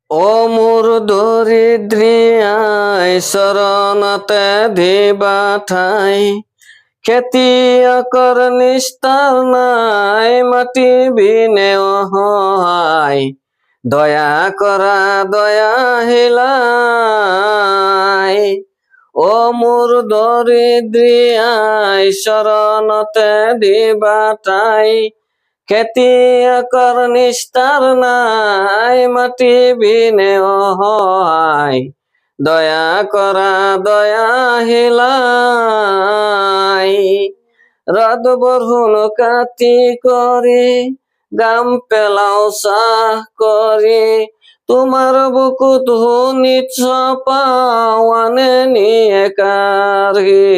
ও মোর দরিদ্রী I শরণতে দিবা ঠাই, খেতিয়কর নিস্তার নাই, মাটি বিনে অসহায়, দয়া করা দয়া হিলাই। ও মোর দরিদ্রী আই শরণতে দিবা ঠাই, খেতিয়কর নিস্তার নাই, মাটি বিনে অসহায়, দয়া করা দয়া হিলাই। রাত বরহুন কাতি করে গাম পেলাও চাহ করে, তোমার বুকুত হুনিত পাওয়ানে নিয়ে কারে।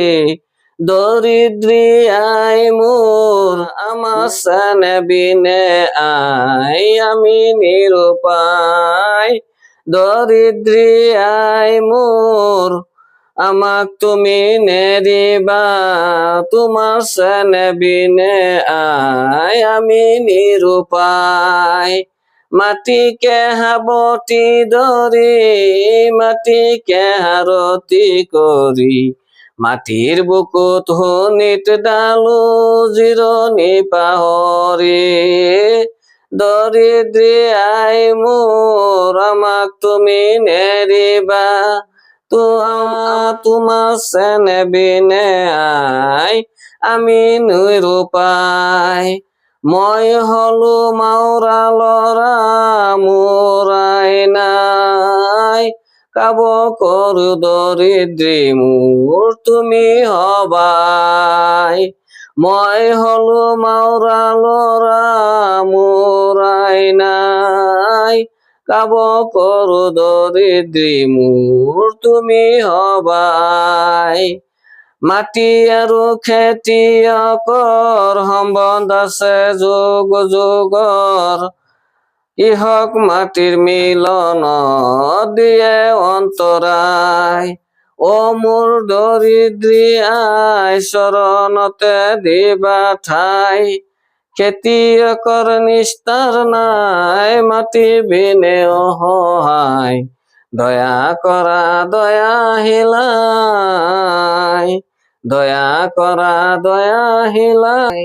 দরিদ্রী আই মোর আমার সানে বিনে আই, আমি নিরুপায়। দরিদ্রী আই মোর আমাক তুমি নেরিবা, তোমার সানে বিনে আই, আমি নিরুপায়। মাটিকে হাবটি ধরি, মাটিকে হারতি করি, মাটির বুকুত হুনিত ডালু জিরনি পাহরি। দরিদ্রী আই মোর আমাক তুমি নেরিবা, তোমার সেনে বিনে আই, আমি নিরুপায়। মই হলু মাওরা লরা মোরাই নাই, কাব করু দরিদ্রী মোর তুমি হবাই। মই হলু মাওরা লরা মোরাই নাই, কাব করু দরিদ্রী মোর তুমি হবাই। মাটি আৰু খেতিয়কৰ সম্বন্ধ আছে যুগ যুগৰ, ইহক মাটিৰ মিলন দিয়ে অন্তৰায়। ও মোৰ দৰিদ্রী আই শৰণতে দিবা ঠাই, খেতিয়কৰ নিস্তাৰ নাই, মাটি বিনে অসহায়, দয়া কৰা দয়া হিলাই। দয়া করা দয়া হিলাই।